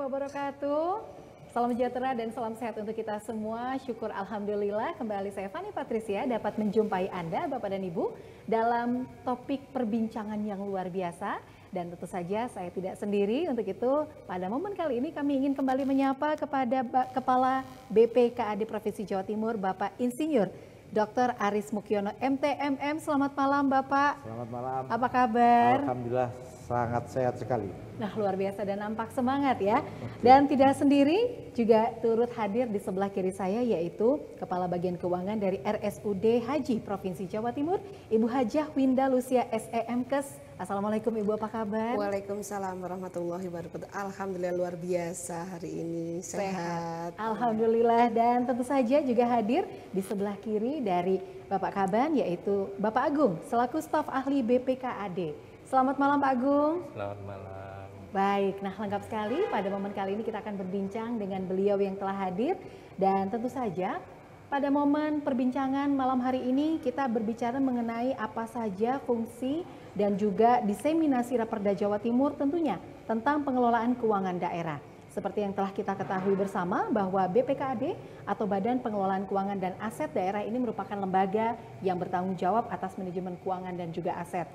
wabarakatuh. Salam sejahtera dan salam sehat untuk kita semua. Syukur alhamdulillah kembali saya Fani Patricia dapat menjumpai Anda Bapak dan Ibu dalam topik perbincangan yang luar biasa. Dan tentu saja saya tidak sendiri, untuk itu pada momen kali ini kami ingin kembali menyapa kepada Kepala BPKAD Provinsi Jawa Timur Bapak Insinyur Dr. Aris Mukyono MTMM. Selamat malam Bapak. Selamat malam. Apa kabar? Alhamdulillah sangat sehat sekali. Nah, luar biasa dan nampak semangat ya. Dan tidak sendiri, juga turut hadir di sebelah kiri saya yaitu Kepala Bagian Keuangan dari RSUD Haji Provinsi Jawa Timur, Ibu Hajah Winda Lucia SEMkes. Assalamualaikum Ibu, apa kabar? Waalaikumsalam warahmatullahi wabarakatuh. Alhamdulillah luar biasa hari ini, sehat. Alhamdulillah, dan tentu saja juga hadir di sebelah kiri dari Bapak Kaban yaitu Bapak Agung selaku staf ahli BPKAD. Selamat malam Pak Agung. Selamat malam. Baik, nah lengkap sekali pada momen kali ini kita akan berbincang dengan beliau yang telah hadir. Dan tentu saja pada momen perbincangan malam hari ini kita berbicara mengenai apa saja fungsi dan juga diseminasi Raperda Jawa Timur tentunya tentang pengelolaan keuangan daerah. Seperti yang telah kita ketahui bersama bahwa BPKAD atau Badan Pengelolaan Keuangan dan Aset Daerah ini merupakan lembaga yang bertanggung jawab atas manajemen keuangan dan juga aset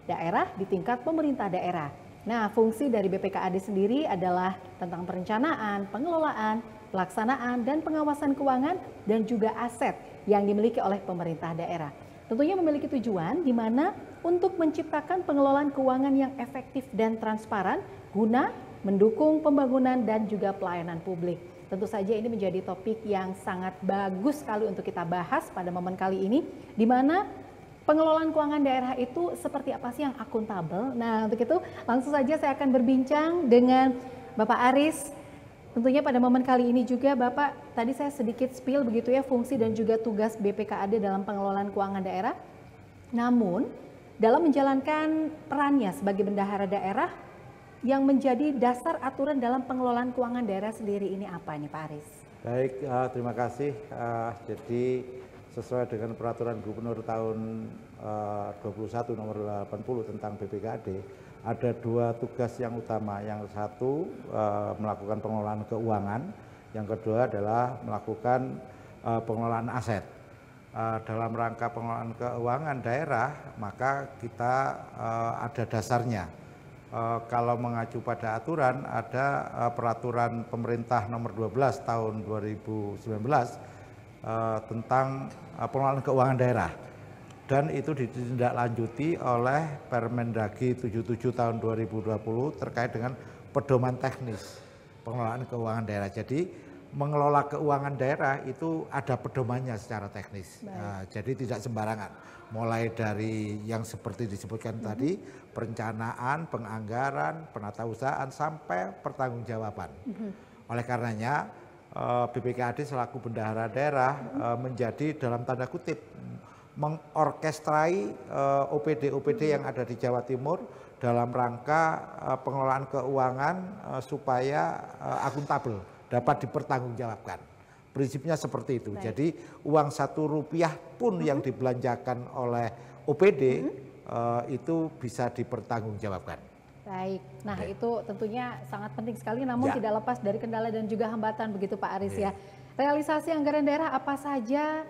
daerah di tingkat pemerintah daerah. Nah, fungsi dari BPKAD sendiri adalah tentang perencanaan, pengelolaan, pelaksanaan, dan pengawasan keuangan dan juga aset yang dimiliki oleh pemerintah daerah. Tentunya memiliki tujuan di mana untuk menciptakan pengelolaan keuangan yang efektif dan transparan guna mendukung pembangunan dan juga pelayanan publik. Tentu saja ini menjadi topik yang sangat bagus sekali untuk kita bahas pada momen kali ini, di mana pengelolaan keuangan daerah itu seperti apa sih yang akuntabel? Nah, untuk itu langsung saja saya akan berbincang dengan Bapak Aris. Tentunya pada momen kali ini juga Bapak, tadi saya sedikit spill begitu ya fungsi dan juga tugas BPKAD dalam pengelolaan keuangan daerah. Namun, dalam menjalankan perannya sebagai bendahara daerah, yang menjadi dasar aturan dalam pengelolaan keuangan daerah sendiri ini apa nih Pak Aris? Baik, terima kasih. Jadi sesuai dengan peraturan Gubernur tahun 21 nomor 80 tentang BPKAD, ada dua tugas yang utama. Yang satu melakukan pengelolaan keuangan, yang kedua adalah melakukan pengelolaan aset. Dalam rangka pengelolaan keuangan daerah, maka kita ada dasarnya. Kalau mengacu pada aturan, ada peraturan pemerintah nomor 12 tahun 2019 tentang pengelolaan keuangan daerah, dan itu ditindaklanjuti oleh Permendagri 77 tahun 2020 terkait dengan pedoman teknis pengelolaan keuangan daerah. Jadi mengelola keuangan daerah itu ada pedomannya secara teknis. Jadi tidak sembarangan, mulai dari yang seperti disebutkan tadi, perencanaan, penganggaran, penatausahaan sampai pertanggungjawaban. Oleh karenanya BPKAD selaku bendahara daerah menjadi dalam tanda kutip mengorkestrai OPD-OPD yang ada di Jawa Timur dalam rangka pengelolaan keuangan supaya akuntabel, dapat dipertanggungjawabkan. Prinsipnya seperti itu. Baik. Jadi uang Rp1 pun yang dibelanjakan oleh OPD itu bisa dipertanggungjawabkan. Baik, nah itu tentunya sangat penting sekali, namun tidak lepas dari kendala dan juga hambatan begitu Pak Aris ya. Realisasi anggaran daerah apa saja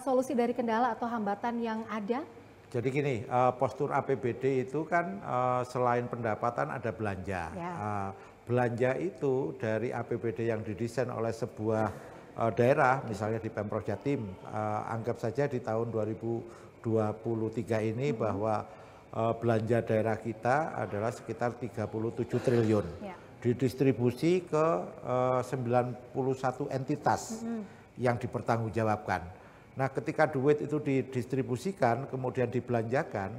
solusi dari kendala atau hambatan yang ada? Jadi gini, postur APBD itu kan selain pendapatan ada belanja. Belanja itu dari APBD yang didesain oleh sebuah daerah, misalnya di Pemprov Jatim, anggap saja di tahun 2023 ini bahwa belanja daerah kita adalah sekitar 37 triliun. Didistribusi ke 91 entitas yang dipertanggungjawabkan. Nah, ketika duit itu didistribusikan kemudian dibelanjakan,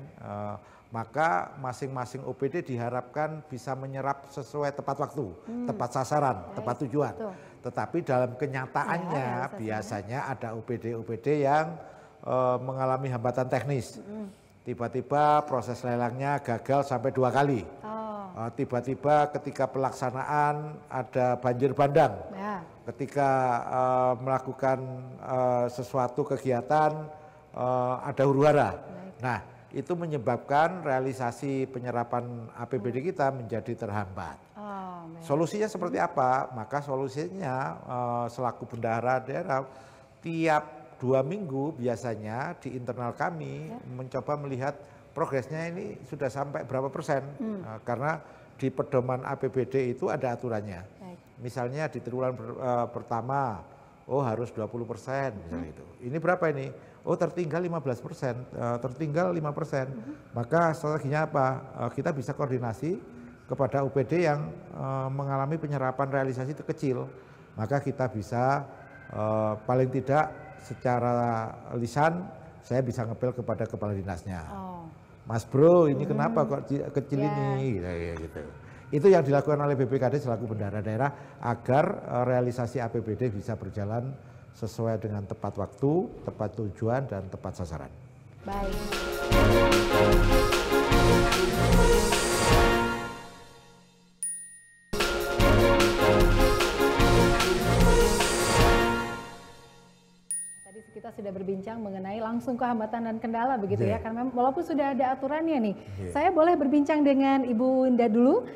maka masing-masing OPD diharapkan bisa menyerap sesuai tepat waktu, tepat sasaran, tepat tujuan. Tetapi dalam kenyataannya biasanya ada OPD-OPD yang mengalami hambatan teknis. Tiba-tiba proses lelangnya gagal sampai 2 kali. Tiba-tiba ketika pelaksanaan ada banjir bandang. Ketika melakukan sesuatu kegiatan ada huru-hara. Nah, itu menyebabkan realisasi penyerapan APBD kita menjadi terhambat. Solusinya seperti apa? Maka solusinya selaku bendahara daerah tiap 2 minggu biasanya di internal kami mencoba melihat progresnya ini sudah sampai berapa persen. Karena di pedoman APBD itu ada aturannya. Misalnya di triwulan pertama, harus 20% misalnya itu. Ini berapa ini? Tertinggal 15%, tertinggal 5%. Maka strateginya apa? Kita bisa koordinasi kepada UPD yang mengalami penyerapan realisasi itu kecil. Maka kita bisa paling tidak secara lisan saya bisa ngepel kepada kepala dinasnya. Mas bro, ini kenapa kok kecil ini? Gitu. Itu yang dilakukan oleh BPKD selaku bendahara daerah agar realisasi APBD bisa berjalan sesuai dengan tepat waktu, tepat tujuan, dan tepat sasaran. Baik. Kita sudah berbincang mengenai langsung kehambatan dan kendala begitu ya, karena walaupun sudah ada aturannya nih. Saya boleh berbincang dengan Ibu Indah dulu.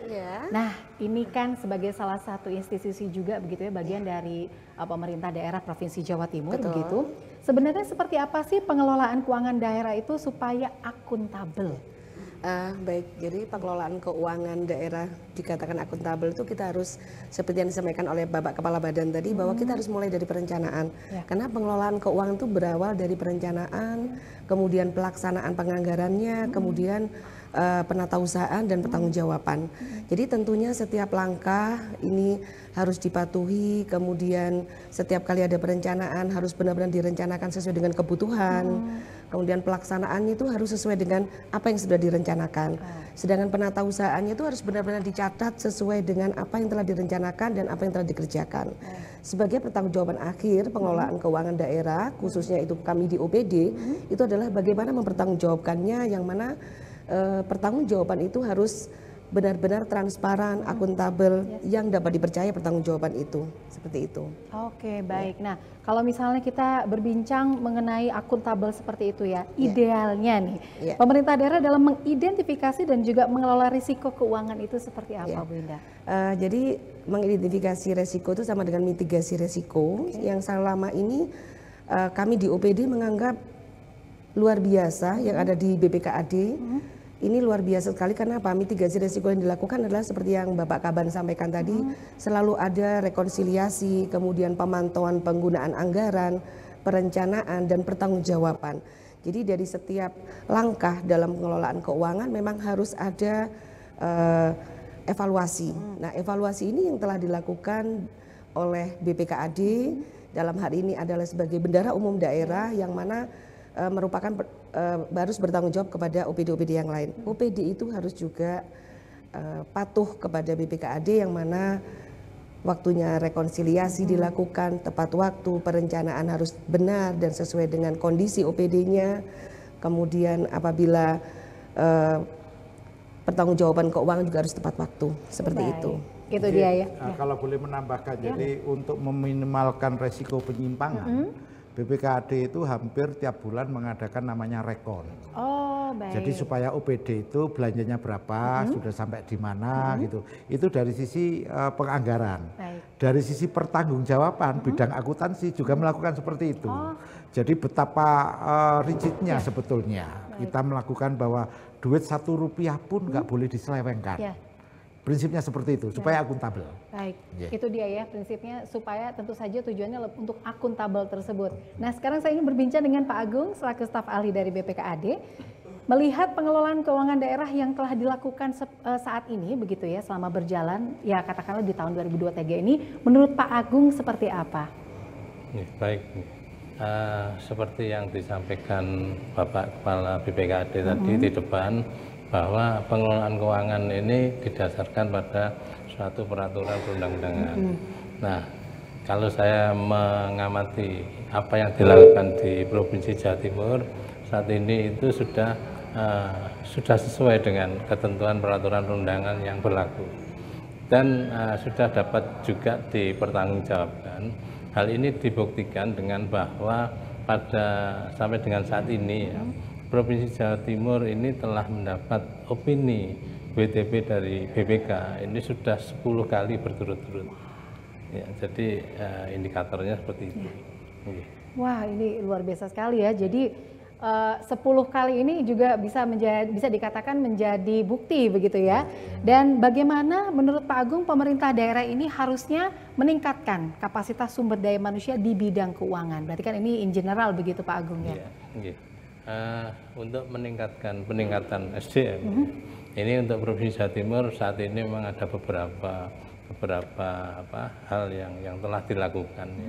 Nah, ini kan sebagai salah satu institusi juga begitu ya, bagian dari pemerintah daerah Provinsi Jawa Timur begitu. Sebenarnya seperti apa sih pengelolaan keuangan daerah itu supaya akuntabel? Baik, jadi pengelolaan keuangan daerah dikatakan akuntabel itu kita harus seperti yang disampaikan oleh Bapak Kepala Badan tadi bahwa kita harus mulai dari perencanaan. Karena pengelolaan keuangan itu berawal dari perencanaan, kemudian pelaksanaan penganggarannya, kemudian penatausahaan dan pertanggungjawaban. Jadi tentunya setiap langkah ini harus dipatuhi, kemudian setiap kali ada perencanaan harus benar-benar direncanakan sesuai dengan kebutuhan. Kemudian pelaksanaannya itu harus sesuai dengan apa yang sudah direncanakan. Sedangkan penatausahaannya itu harus benar-benar dicatat sesuai dengan apa yang telah direncanakan dan apa yang telah dikerjakan. Sebagai pertanggungjawaban akhir pengelolaan keuangan daerah, khususnya itu kami di OPD, itu adalah bagaimana mempertanggungjawabkannya, yang mana pertanggungjawaban itu harus benar-benar transparan, akuntabel, yang dapat dipercaya pertanggungjawaban itu, seperti itu. Oke, baik. Nah, kalau misalnya kita berbincang mengenai akuntabel seperti itu ya, idealnya nih, pemerintah daerah dalam mengidentifikasi dan juga mengelola risiko keuangan itu seperti apa, Bu Indah? Jadi mengidentifikasi risiko itu sama dengan mitigasi risiko, yang selama ini kami di OPD menganggap luar biasa yang ada di BPKAD. Ini luar biasa sekali karena apa? Mitigasi risiko yang dilakukan adalah seperti yang Bapak Kaban sampaikan tadi, selalu ada rekonsiliasi, kemudian pemantauan penggunaan anggaran, perencanaan, dan pertanggungjawaban. Jadi dari setiap langkah dalam pengelolaan keuangan memang harus ada evaluasi. Nah, evaluasi ini yang telah dilakukan oleh BPKAD dalam hari ini adalah sebagai bendahara umum daerah, yang mana merupakan harus bertanggung jawab kepada OPD-OPD yang lain. OPD itu harus juga patuh kepada BPKAD, yang mana waktunya rekonsiliasi dilakukan tepat waktu, perencanaan harus benar dan sesuai dengan kondisi OPD-nya. Kemudian apabila pertanggungjawaban keuangan juga harus tepat waktu, seperti itu. Itu dia ya. Kalau boleh menambahkan, jadi untuk meminimalkan resiko penyimpangan, BPKAD itu hampir tiap bulan mengadakan namanya rekon. Baik. Jadi supaya OPD itu belanjanya berapa, sudah sampai di mana gitu. Itu dari sisi penganggaran. Dari sisi pertanggungjawaban, bidang akuntansi juga melakukan seperti itu. Jadi betapa rigidnya sebetulnya kita melakukan bahwa duit Rp1 pun nggak boleh diselewengkan. Prinsipnya seperti itu, supaya akuntabel. Baik, itu dia ya prinsipnya, supaya tentu saja tujuannya untuk akuntabel tersebut. Nah, sekarang saya ingin berbincang dengan Pak Agung selaku staf ahli dari BPKAD. Melihat pengelolaan keuangan daerah yang telah dilakukan saat ini begitu ya, selama berjalan ya katakanlah di tahun 2023 ini, menurut Pak Agung seperti apa? Baik, seperti yang disampaikan Bapak Kepala BPKAD tadi di depan, bahwa pengelolaan keuangan ini didasarkan pada suatu peraturan perundang-undangan. Nah, kalau saya mengamati apa yang dilakukan di Provinsi Jawa Timur saat ini itu sudah sesuai dengan ketentuan peraturan perundangan yang berlaku dan sudah dapat juga dipertanggungjawabkan. Hal ini dibuktikan dengan bahwa sampai dengan saat ini ya, Provinsi Jawa Timur ini telah mendapat opini WTP dari BPK ini sudah 10 kali berturut-turut. Ya, jadi indikatornya seperti itu. Wah, ini luar biasa sekali ya. Jadi 10 kali ini juga bisa dikatakan menjadi bukti begitu ya. Dan bagaimana menurut Pak Agung pemerintah daerah ini harusnya meningkatkan kapasitas sumber daya manusia di bidang keuangan. Berarti kan ini in general begitu Pak Agung ya. Iya. Untuk peningkatan SDM, ini untuk Provinsi Jawa Timur saat ini memang ada beberapa hal yang telah dilakukan ya.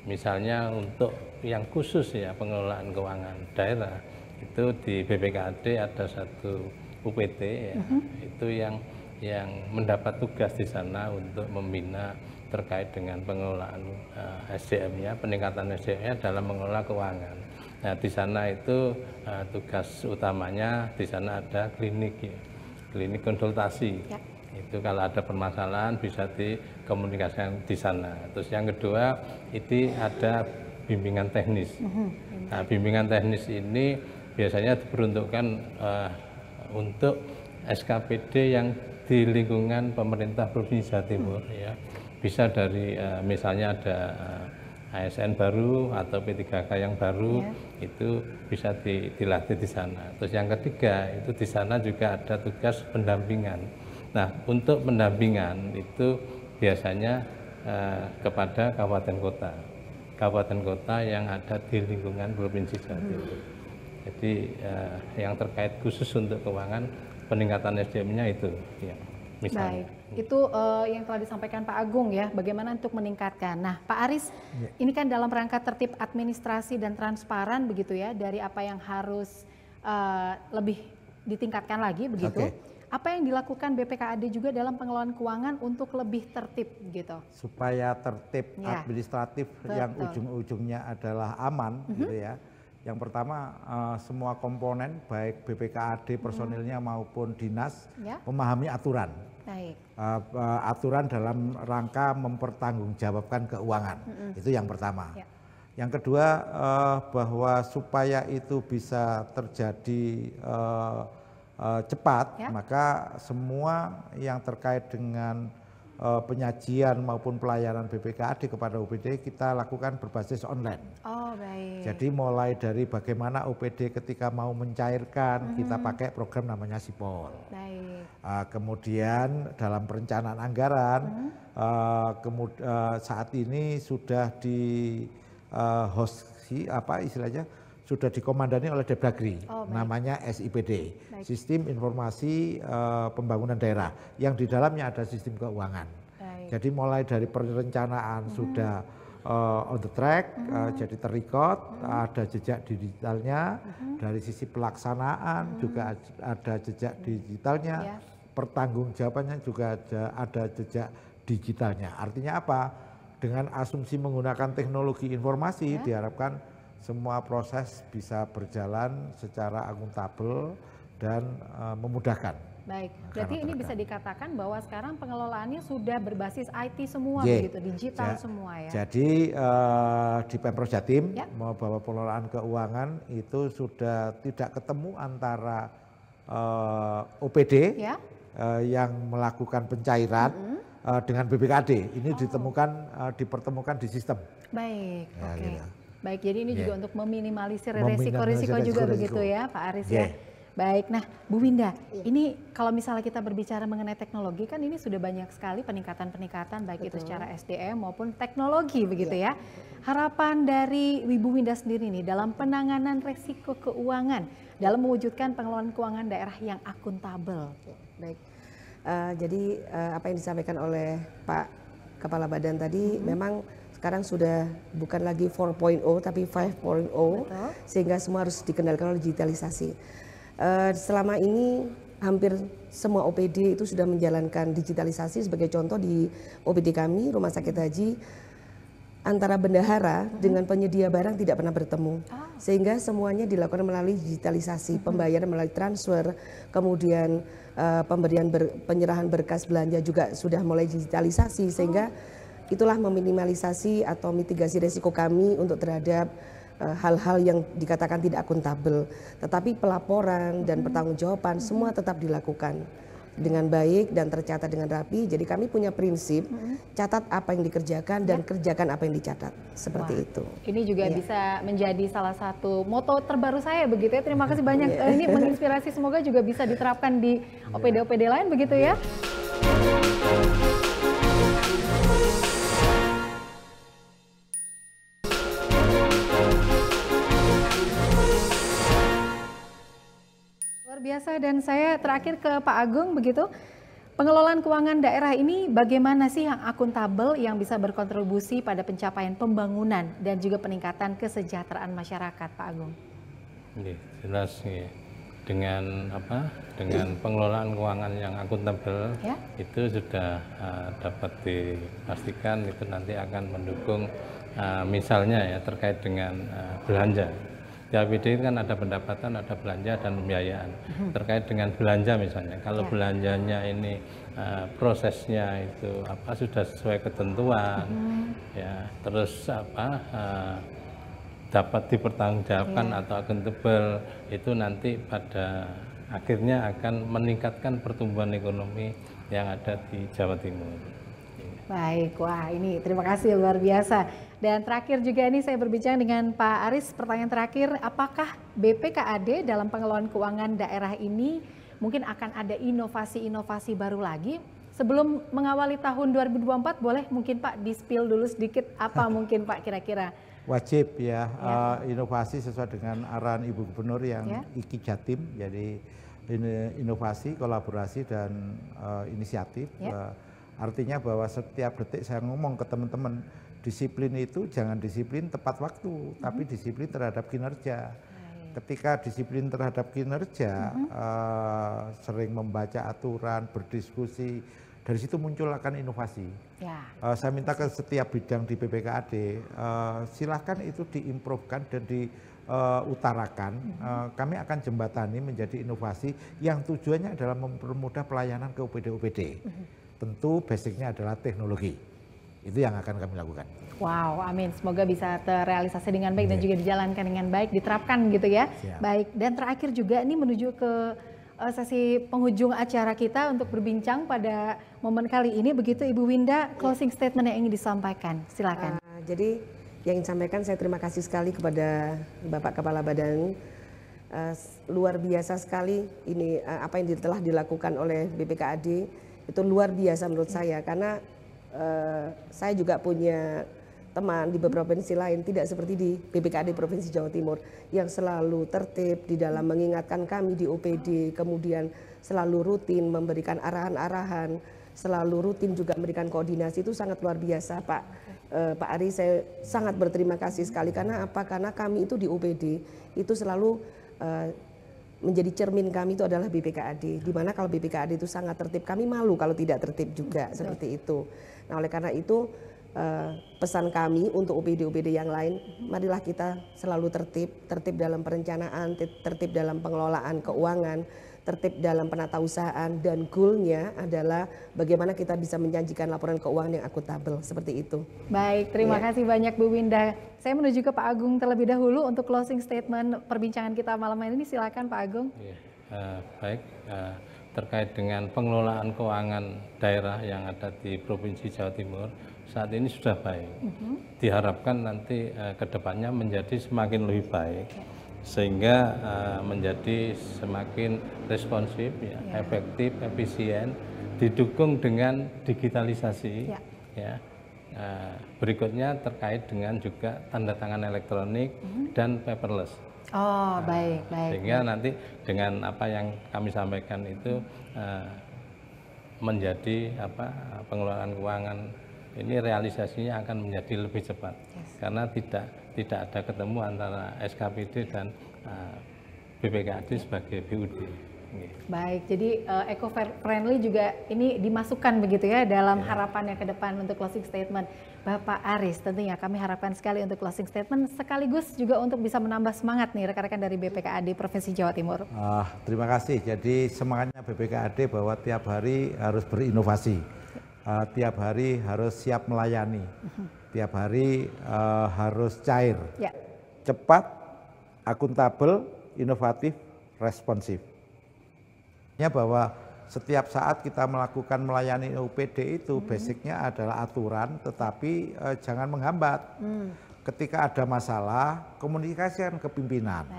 Misalnya untuk yang khusus ya pengelolaan keuangan daerah itu di BPKAD ada satu UPT ya, itu yang mendapat tugas di sana untuk membina terkait dengan pengelolaan SDM-nya, peningkatan SDM-nya dalam mengelola keuangan. Nah, di sana itu tugas utamanya di sana ada klinik ya, klinik konsultasi. Ya. Itu kalau ada permasalahan bisa dikomunikasikan di sana. Terus yang kedua itu ada bimbingan teknis. Nah, bimbingan teknis ini biasanya diperuntukkan untuk SKPD yang di lingkungan pemerintah Provinsi Jawa Timur ya. Bisa dari misalnya ada ASN baru atau P3K yang baru itu bisa dilatih di sana. Terus yang ketiga itu di sana juga ada tugas pendampingan. Nah, untuk pendampingan itu biasanya kepada kabupaten kota yang ada di lingkungan Provinsi Jawa Timur. Jadi yang terkait khusus untuk keuangan peningkatan SDM-nya itu ya. Misalnya. Baik, itu yang telah disampaikan Pak Agung ya, bagaimana untuk meningkatkan. Nah, Pak Aris, ini kan dalam rangka tertib administrasi dan transparan begitu ya, dari apa yang harus lebih ditingkatkan lagi begitu. Apa yang dilakukan BPKAD juga dalam pengelolaan keuangan untuk lebih tertib gitu? Supaya tertib administratif yang ujung-ujungnya adalah aman gitu ya. Yang pertama semua komponen baik BPKAD personilnya maupun dinas memahami aturan. Baik. Aturan dalam rangka mempertanggungjawabkan keuangan. Itu yang pertama. Ya. Yang kedua bahwa supaya itu bisa terjadi cepat, maka semua yang terkait dengan penyajian maupun pelayanan BPKAD kepada OPD kita lakukan berbasis online. Oh, baik. Jadi mulai dari bagaimana OPD ketika mau mencairkan kita pakai program namanya Sipol. Baik. Kemudian dalam perencanaan anggaran saat ini sudah di sudah dikomandani oleh Depdagri, namanya SIPD, Sistem Informasi Pembangunan Daerah, yang di dalamnya ada sistem keuangan. Jadi mulai dari perencanaan sudah on the track, jadi terrecord, ada jejak digitalnya, dari sisi pelaksanaan juga ada jejak digitalnya, pertanggungjawabannya juga ada jejak digitalnya. Artinya apa? Dengan asumsi menggunakan teknologi informasi diharapkan semua proses bisa berjalan secara akuntabel dan memudahkan. Baik, berarti ini bisa dikatakan bahwa sekarang pengelolaannya sudah berbasis IT semua begitu, digital semua ya. Jadi di Pemprov Jatim bahwa pengelolaan keuangan itu sudah tidak ketemu antara OPD yang melakukan pencairan dengan BPKAD. Ini dipertemukan di sistem. Baik, Gitu. Baik, jadi ini juga untuk meminimalisir resiko-resiko juga begitu ya Pak Aris ya. Baik, nah Bu Winda, ini kalau misalnya kita berbicara mengenai teknologi kan ini sudah banyak sekali peningkatan-peningkatan baik itu secara SDM maupun teknologi begitu ya. Harapan dari Bu Winda sendiri nih dalam penanganan resiko keuangan dalam mewujudkan pengelolaan keuangan daerah yang akuntabel. Baik, jadi apa yang disampaikan oleh Pak Kepala Badan tadi memang sekarang sudah bukan lagi 4.0 tapi 5.0 sehingga semua harus dikendalikan oleh digitalisasi. Selama ini hampir semua OPD itu sudah menjalankan digitalisasi. Sebagai contoh di OPD kami, Rumah Sakit Haji, antara bendahara dengan penyedia barang tidak pernah bertemu. Sehingga semuanya dilakukan melalui digitalisasi, pembayaran melalui transfer, kemudian penyerahan berkas belanja juga sudah mulai digitalisasi sehingga itulah meminimalisasi atau mitigasi resiko kami untuk terhadap hal-hal yang dikatakan tidak akuntabel. Tetapi pelaporan dan pertanggungjawaban semua tetap dilakukan. dengan baik dan tercatat dengan rapi. Jadi kami punya prinsip catat apa yang dikerjakan dan kerjakan apa yang dicatat, seperti itu. Ini juga bisa menjadi salah satu moto terbaru saya begitu ya. Terima kasih banyak. Ini menginspirasi, semoga juga bisa diterapkan di OPD-OPD lain begitu ya. Luar biasa. Dan saya terakhir ke Pak Agung begitu. Pengelolaan keuangan daerah ini bagaimana sih yang akuntabel yang bisa berkontribusi pada pencapaian pembangunan dan juga peningkatan kesejahteraan masyarakat, Pak Agung? Jelas ya. Dengan pengelolaan keuangan yang akuntabel itu sudah dapat dipastikan itu nanti akan mendukung misalnya ya terkait dengan belanja. Di APBD kan ada pendapatan, ada belanja dan pembiayaan. Terkait dengan belanja misalnya, kalau belanjanya ini prosesnya itu sudah sesuai ketentuan, ya terus dapat dipertanggungjawabkan atau akuntabel, itu nanti pada akhirnya akan meningkatkan pertumbuhan ekonomi yang ada di Jawa Timur. Baik, wah ini terima kasih luar biasa. Dan terakhir juga ini saya berbincang dengan Pak Aris, pertanyaan terakhir, apakah BPKAD dalam pengelolaan keuangan daerah ini mungkin akan ada inovasi-inovasi baru lagi? Sebelum mengawali tahun 2024, boleh mungkin Pak di-spill dulu sedikit apa mungkin Pak kira-kira? Wajib ya, inovasi sesuai dengan arahan Ibu Gubernur yang IKI Jatim, jadi inovasi, kolaborasi dan inisiatif. Artinya bahwa setiap detik saya ngomong ke teman-teman, disiplin itu jangan disiplin tepat waktu, tapi disiplin terhadap kinerja. Ketika disiplin terhadap kinerja, sering membaca aturan, berdiskusi, dari situ muncul akan inovasi. Saya minta ke setiap bidang di BPKAD, silahkan itu diimprovekan dan diutarakan. Kami akan jembatani menjadi inovasi yang tujuannya adalah mempermudah pelayanan ke OPD-OPD. Tentu basicnya adalah teknologi. Itu yang akan kami lakukan. Wow, amin. Semoga bisa terrealisasi dengan baik dan juga dijalankan dengan baik, diterapkan gitu ya. Baik, dan terakhir juga ini menuju ke sesi penghujung acara kita untuk berbincang pada momen kali ini. Begitu Ibu Winda, closing statement yang ingin disampaikan. Silakan. Jadi yang disampaikan, saya terima kasih sekali kepada Bapak Kepala Badan. Luar biasa sekali ini apa yang telah dilakukan oleh BPKAD. Itu luar biasa menurut saya, karena saya juga punya teman di beberapa provinsi lain tidak seperti di BPKAD Provinsi Jawa Timur yang selalu tertib di dalam mengingatkan kami di OPD, kemudian selalu rutin memberikan arahan-arahan, selalu rutin juga memberikan koordinasi. Itu sangat luar biasa Pak Ari, saya sangat berterima kasih sekali. Karena apa? Karena kami itu di OPD itu selalu menjadi cermin kami itu adalah BPKAD, di mana kalau BPKAD itu sangat tertib, kami malu kalau tidak tertib juga, seperti itu. Nah, oleh karena itu pesan kami untuk OPD-OPD yang lain, marilah kita selalu tertib dalam perencanaan, tertib dalam pengelolaan keuangan, tertib dalam penatausahaan, dan goalnya adalah bagaimana kita bisa menjanjikan laporan keuangan yang akuntabel, seperti itu. Baik, terima kasih banyak Bu Winda. Saya menuju ke Pak Agung terlebih dahulu untuk closing statement perbincangan kita malam ini. Silakan Pak Agung. Baik, terkait dengan pengelolaan keuangan daerah yang ada di Provinsi Jawa Timur saat ini sudah baik. Diharapkan nanti ke depannya menjadi semakin lebih baik, sehingga menjadi semakin responsif, efektif, efisien, didukung dengan digitalisasi. Berikutnya terkait dengan juga tanda tangan elektronik dan paperless. Baik. Sehingga nanti dengan apa yang kami sampaikan itu menjadi pengelolaan keuangan ini realisasinya akan menjadi lebih cepat, karena tidak ada ketemu antara SKPD dan BPKAD sebagai BUD. Baik, jadi eco-friendly juga ini dimasukkan begitu ya dalam harapannya ke depan untuk closing statement. Bapak Aris, tentunya kami harapkan sekali untuk closing statement sekaligus juga untuk bisa menambah semangat nih rekan-rekan dari BPKAD Provinsi Jawa Timur. Terima kasih. Jadi semangatnya BPKAD bahwa tiap hari harus berinovasi, tiap hari harus siap melayani, tiap hari harus cair, cepat, akuntabel, inovatif, responsif. Bahwa setiap saat kita melakukan melayani UPD itu basicnya adalah aturan, tetapi jangan menghambat. Ketika ada masalah, komunikasikan ke pimpinan.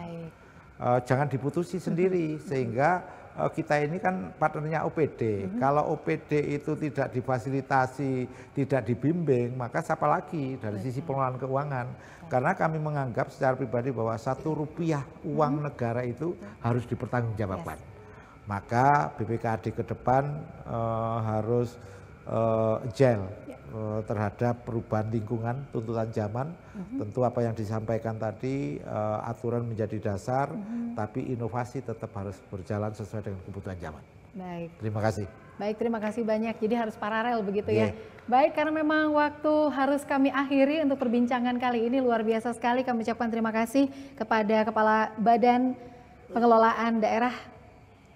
Jangan diputusi sendiri, sehingga kita ini kan partnernya OPD. Kalau OPD itu tidak difasilitasi, tidak dibimbing, maka siapa lagi dari sisi pengelolaan keuangan? Karena kami menganggap secara pribadi bahwa 1 rupiah uang negara itu harus dipertanggungjawabkan. Maka BPKAD ke depan harus agile terhadap perubahan lingkungan, tuntutan zaman. Tentu apa yang disampaikan tadi, aturan menjadi dasar, tapi inovasi tetap harus berjalan sesuai dengan kebutuhan zaman. Baik. Terima kasih. Baik, terima kasih banyak. Jadi harus paralel begitu ya. Baik, karena memang waktu harus kami akhiri untuk perbincangan kali ini, luar biasa sekali. Kami ucapkan terima kasih kepada Kepala Badan Pengelolaan Daerah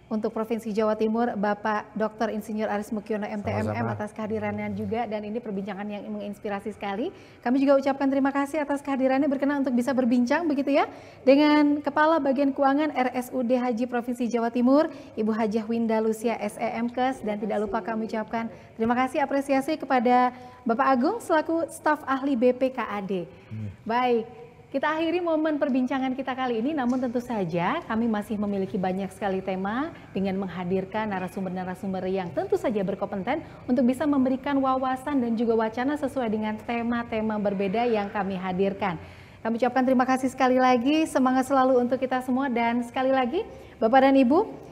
untuk Provinsi Jawa Timur, Bapak Dr. Insinyur Aris Mukyono MTMM atas kehadirannya juga, dan ini perbincangan yang menginspirasi sekali. Kami juga ucapkan terima kasih atas kehadirannya, berkenan untuk bisa berbincang begitu ya dengan Kepala Bagian Keuangan RSUD Haji Provinsi Jawa Timur, Ibu Hajah Winda Lucia SEMKes, dan tidak lupa kami ucapkan terima kasih apresiasi kepada Bapak Agung selaku staf ahli BPKAD. Baik. Kita akhiri momen perbincangan kita kali ini, namun tentu saja kami masih memiliki banyak sekali tema dengan menghadirkan narasumber-narasumber yang tentu saja berkompeten untuk bisa memberikan wawasan dan juga wacana sesuai dengan tema-tema berbeda yang kami hadirkan. Kami ucapkan terima kasih sekali lagi, semangat selalu untuk kita semua, dan sekali lagi Bapak dan Ibu,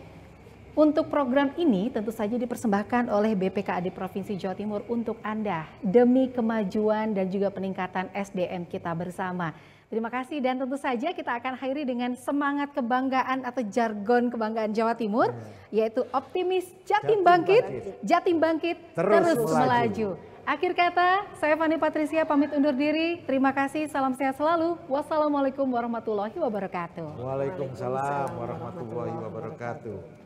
untuk program ini tentu saja dipersembahkan oleh BPKAD Provinsi Jawa Timur untuk Anda demi kemajuan dan juga peningkatan SDM kita bersama. Terima kasih, dan tentu saja kita akan akhiri dengan semangat kebanggaan atau jargon kebanggaan Jawa Timur, yaitu optimis Jatim bangkit, Jatim bangkit terus melaju. Akhir kata, saya Fani Patricia pamit undur diri. Terima kasih, salam sehat selalu. Wassalamualaikum warahmatullahi wabarakatuh. Waalaikumsalam warahmatullahi wabarakatuh.